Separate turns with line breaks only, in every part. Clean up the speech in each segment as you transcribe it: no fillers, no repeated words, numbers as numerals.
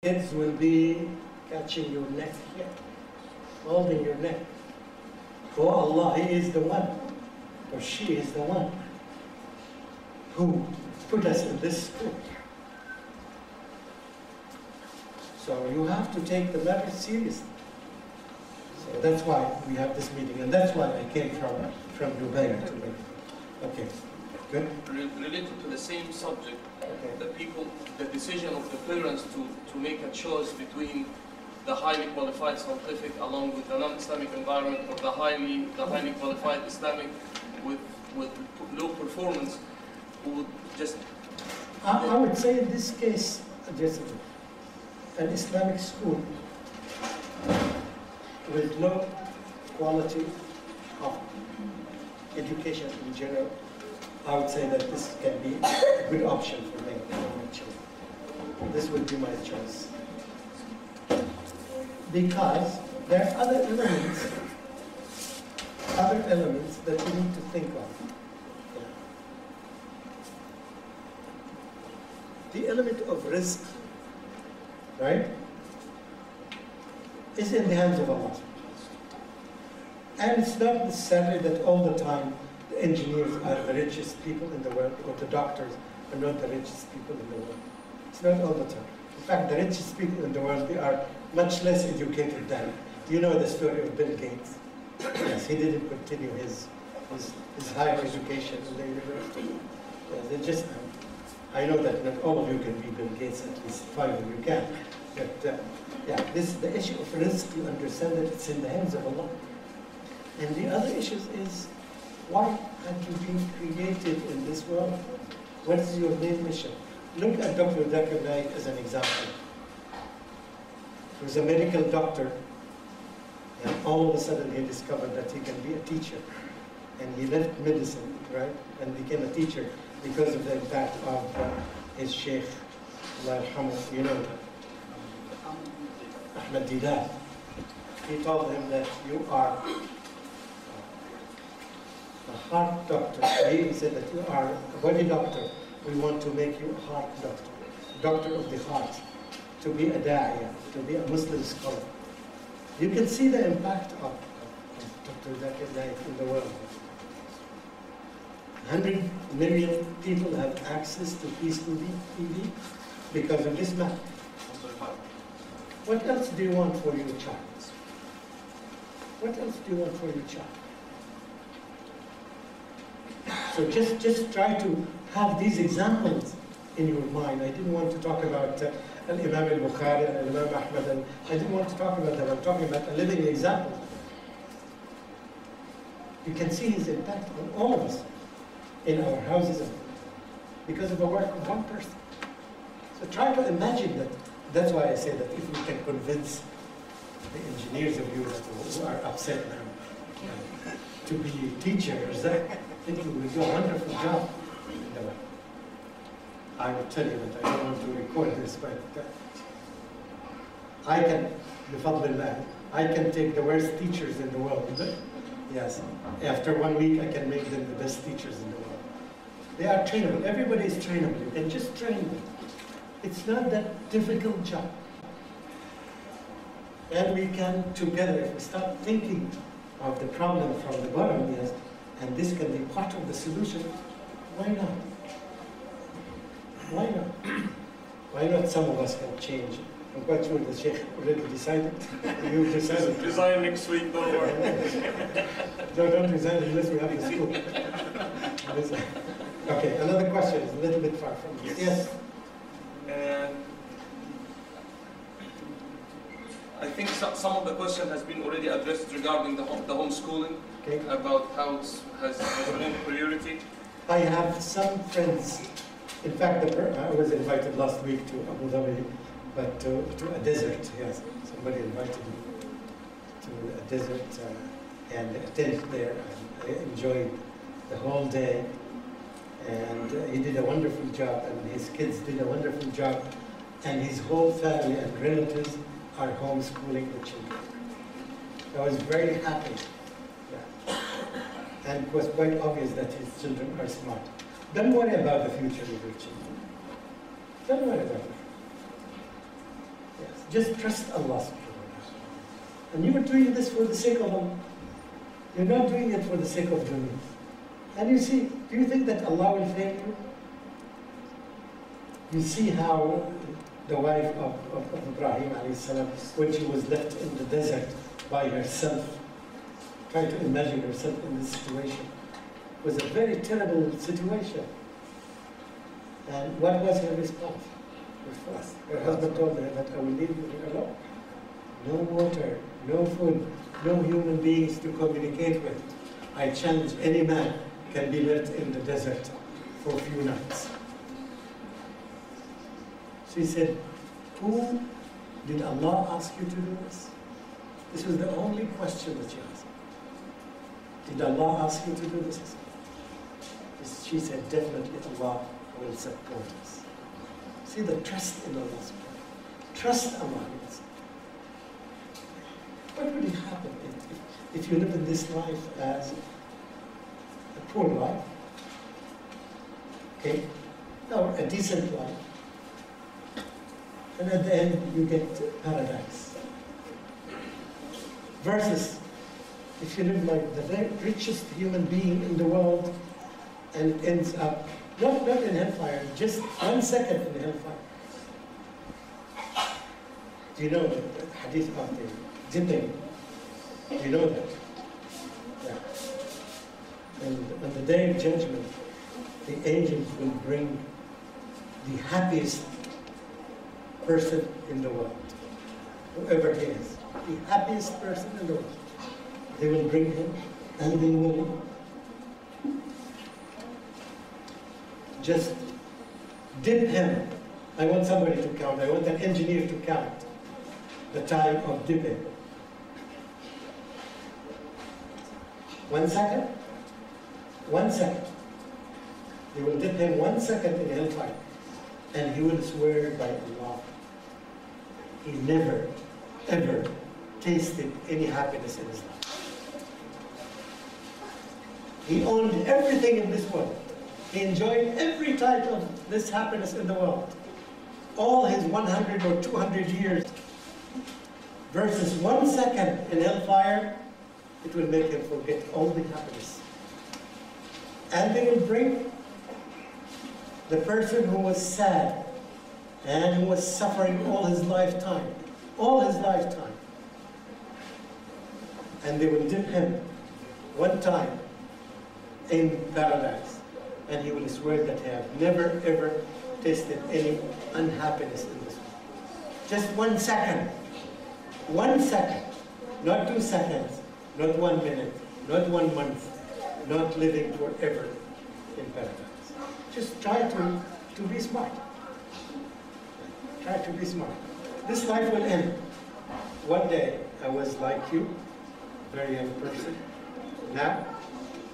Kids will be catching your neck here, holding your neck. Oh Allah, He is the one, or she is the one who put us in this school. So you have to take the matter seriously. So that's why we have this meeting, and that's why I came from Dubai to make it. Okay, good.
Related to the same subject,
Okay.
the decision of the parents to make a choice between the highly qualified scientific along with the non-Islamic environment, or the highly qualified Islamic with low performance, would just...
I would say in this case, just an Islamic school with low quality of education in general, I would say that this can be a good option for me, for my children. This would be my choice. Because there are other elements that we need to think of. The element of risk, right, is in the hands of Allah. And it's not necessarily that all the time the engineers are the richest people in the world, or the doctors are not the richest people in the world. It's not all the time. In fact, the richest people in the world, they are much less educated than. You know the story of Bill Gates. Yes, he didn't continue his higher education in the university. Yes, they just, I know that not all of you can be Bill Gates, at least 5 of you can. But yeah, the issue of risk, you understand that it's in the hands of Allah. And the other issue is, why have you been created in this world? What is your main mission? Look at Dr. Zakir Naik as an example. He was a medical doctor, and all of a sudden he discovered that he can be a teacher. And he left medicine, right, and became a teacher because of the impact of his sheikh, Allah yarhamu, you know, Ahmed Didat. He told him that you are a heart doctor. He said that you are a body doctor. We want to make you a heart doctor, doctor of the heart, to be a da'iyah, to be a Muslim scholar. You can see the impact of Dr. Zakir Naik in the world. 100 million people have access to Peace TV because of this man. What else do you want for your child? What else do you want for your child? So just try to have these examples in your mind. I didn't want to talk about Imam al-Bukhari and Imam Ahmad, and I didn't want to talk about them. I'm talking about a living example. You can see his impact on all of us in our houses because of the work of one person. So try to imagine that. That's why I say that if we can convince the engineers of you who are upset now to be teachers, I think we will do a wonderful job. I will tell you that I don't want to record this, but I can, bifadlillah, I can take the worst teachers in the world. Yes, after 1 week I can make them the best teachers in the world. They are trainable. Everybody is trainable. You can just train them. It's not that difficult job. And we can together, if we start thinking of the problem from the bottom, yes, and this can be part of the solution, why not? Why not? Why not some of us can change? I'm quite sure the Sheikh already decided. You decided.
Resign next week, don't worry.
No, don't resign unless we have the school. Okay, another question is a little bit far from this. Yes.
I think some of the question has been already addressed regarding the homeschooling,
Okay.
about how it has been priority.
I have some friends. In fact, I was invited last week to Abu Dhabi, but to a desert. Yes, somebody invited me to a desert and attended there. And I enjoyed the whole day, and he did a wonderful job, and his kids did a wonderful job, and his whole family and relatives are homeschooling the children. I was very happy. Yeah. And it was quite obvious that his children are smart. Don't worry about the future of your children. Don't worry about it. Yes. Just trust Allah subhanahu wa ta'ala. And you are doing this for the sake of Allah. You're not doing it for the sake of dunya. And you see, do you think that Allah will fail you? You see how the wife of Ibrahim alayhi salam, when she was left in the desert by herself, trying to imagine herself in this situation, was a very terrible situation. And what was her response? Her husband told her that I will leave you alone. No water, no food, no human beings to communicate with. I challenge any man can be left in the desert for a few nights. She said, who did Allah ask you to do this? This was the only question that she asked. Did Allah ask you to do this? She said, definitely Allah will support us. See the trust in Allah. Trust Allah. What would happen if you live in this life as a poor life, okay, or a decent life, and at the end you get paradise? Versus if you live like the richest human being in the world and it ends up not in hellfire, just 1 second in hellfire. Do you know the hadith of the dipping? Do you know that? Yeah. And on the day of judgment, the angels will bring the happiest person in the world, whoever he is, the happiest person in the world. They will bring him and they will just dip him. I want somebody to count. I want an engineer to count the time of dipping. 1 second? 1 second. They will dip him 1 second in hellfire. And he will swear by Allah, he never, ever tasted any happiness in his life. He owned everything in this world. He enjoyed every type of this happiness in the world. All his 100 or 200 years. Versus 1 second in hellfire, it will make him forget all the happiness. And they will bring the person who was sad and who was suffering all his lifetime. And they will dip him 1 time in paradise. And he will swear that he have never ever tasted any unhappiness in this world. Just 1 second. 1 second. Not 2 seconds. Not 1 minute. Not 1 month. Not living forever in paradise. Just try to be smart. Try to be smart. This life will end. One day I was like you, very young person. Now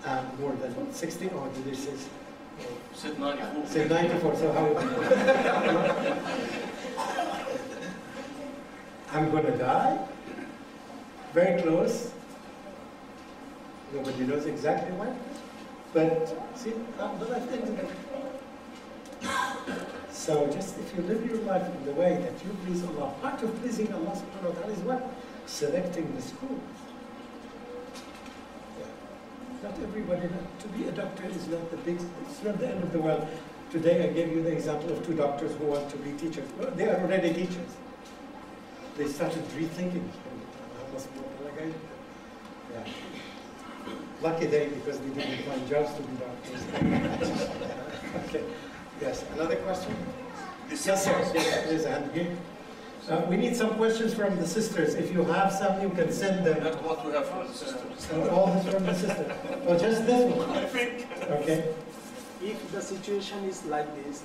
I'm more than 60, or did they say?
Said 94.
Said 94, so how? I'm going to die. Very close. Nobody knows exactly when. But see, the life ends. So just if you live your life in the way that you please Allah, part of pleasing Allah subhanahu wa ta'ala is what? Selecting the school. Not everybody, to be a doctor is not it's not the end of the world. Today I gave you the example of 2 doctors who want to be teachers. Well, they are already teachers. They started rethinking. Yeah. Lucky they, because they didn't find jobs to be doctors. Okay. Yes, another question? Yes, sir. Yes, there's a hand here. We need some questions from the sisters. If you have some, you can send them.
Not what we have from the sisters.
All this from the sisters. Or just this one?
I think.
Okay.
If the situation is like this,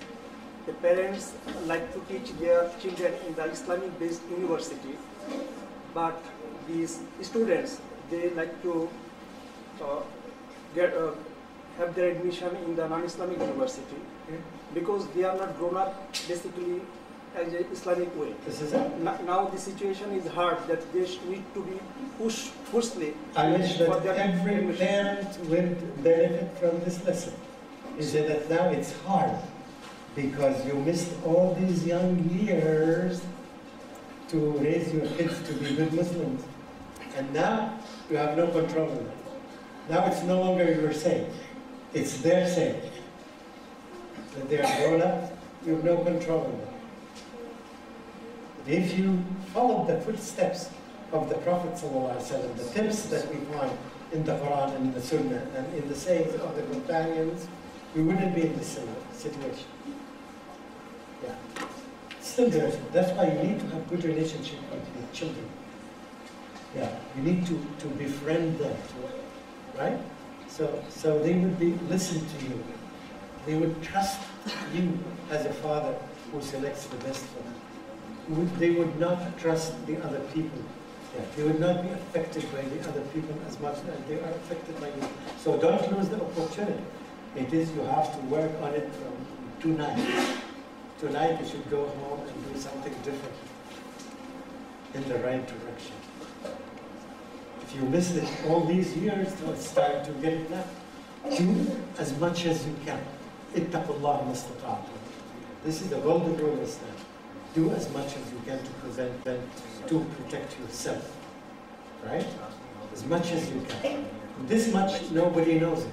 the parents like to teach their children in the Islamic-based university, but these students, they like to have their admission in the non-Islamic university because they are not grown up basically as an Islamic way.
This is it.
Now the situation is hard that they need to be pushed forcefully.
I wish that every parent would benefit from this lesson. Is it that now it's hard because you missed all these young years to raise your kids to be good Muslims. And now you have no control of that. Now it's no longer your say. It's their say. That they are grown up, you have no control of that. But if you follow the footsteps of the Prophet ﷺ, the tips that we find in the Quran and the Sunnah and in the sayings of the companions, we wouldn't be in this situation. Yeah. Still there. That's why you need to have good relationship with your children. Yeah. You need to befriend them, right? So they would listen to you. They would trust you as a father who selects the best for them. They would not trust the other people. Yeah. They would not be affected by the other people as much as they are affected by you. So don't lose the opportunity. It is, you have to work on it from tonight. Tonight you should go home and do something different in the right direction. If you missed it all these years, so it's time to get it now. Do as much as you can. Ittaqullah mastata'tum. This is the golden rule of Islam. Do as much as you can to protect yourself. Right? As much as you can. This much, nobody knows it.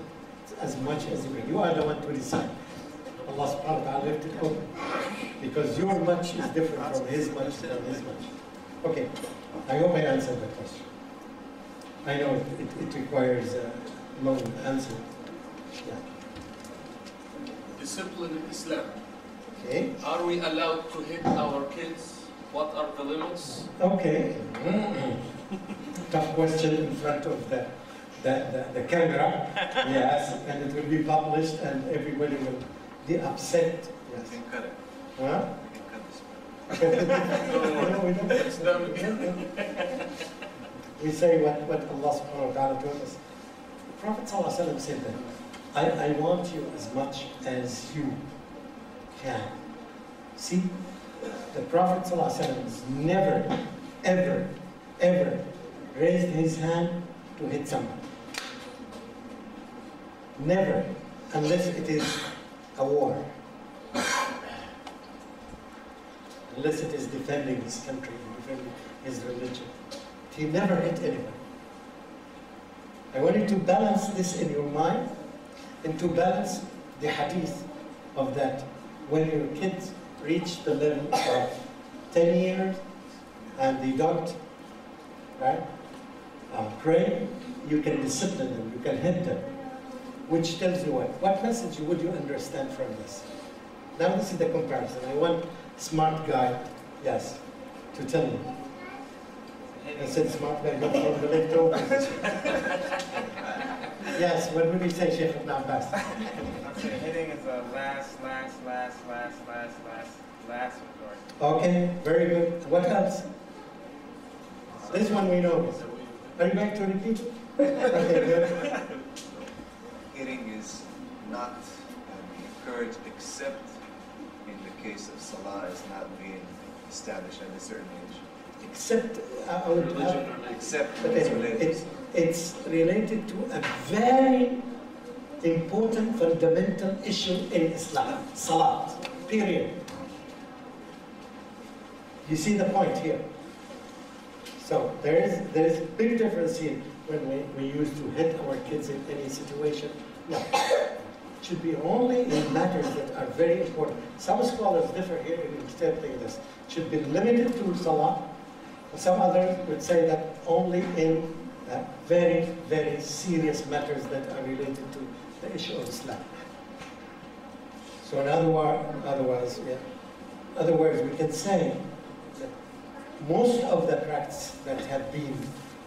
As much as you can. You are the one to decide. Allah subhanahu wa ta'ala left it open. Because your much is different from his much and his much. Okay. I hope I answered the question. I know it requires a long answer. Yeah.
Discipline in Islam.
Okay.
Are we allowed to hit our kids? What are the limits?
Okay. Tough question in front of the camera. Yes, and it will be published and everybody will be upset. Yes.
You can cut it.
Huh?
You can cut this.
No, we don't.
It's done.
We say what Allah subhanahu wa ta'ala told us. The Prophet ﷺ said that, I want you as much as you can. See, the Prophet ﷺ never, ever, ever raised his hand to hit someone. Never, unless it is a war. Unless it is defending his country, defending his religion. He never hit anyone. I want you to balance this in your mind and to balance the hadith of that. When your kids reach the level of 10 years and they don't, right, pray, you can discipline them, you can hit them. Which tells you what? What message would you understand from this? Now this is the comparison. I want smart guy, yes, to tell me. I said smart guy, not from the left over. Yes, what would you say, Sheikh Ibn Abbas?
Okay, hitting is a last resort.
Okay, very good. What else? This one we know. Are you going to repeat it? Okay, good.
Hitting is not encouraged except in the case of salah is not being established at a certain age.
Except, I would
Except
but
it's
anyway,
related.
it's related to a very important fundamental issue in Islam, salat, period. You see the point here? So there is a big difference here when we used to hit our kids in any situation. No, it should be only in matters that are very important. Some scholars differ here in interpreting this. It should be limited to salah. Some others would say that only in very, very serious matters that are related to the issue of Islam. So in other words, we can say that most of the practices that have been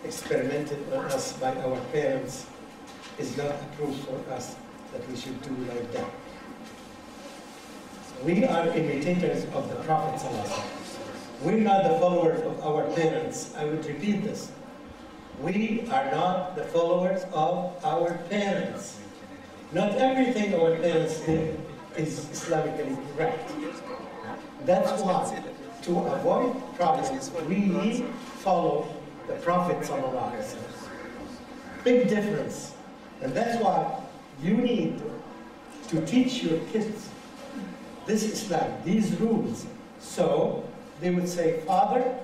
experimented on us by our parents is not approved for us that we should do like that. So we are imitators of the Prophet ﷺ. We're not the followers of our parents. I would repeat this. We are not the followers of our parents. Not everything our parents did is Islamically correct. That's why, to avoid problems, we follow the Prophet ﷺ. Big difference. And that's why you need to teach your kids this Islam, these rules. So they would say, Father,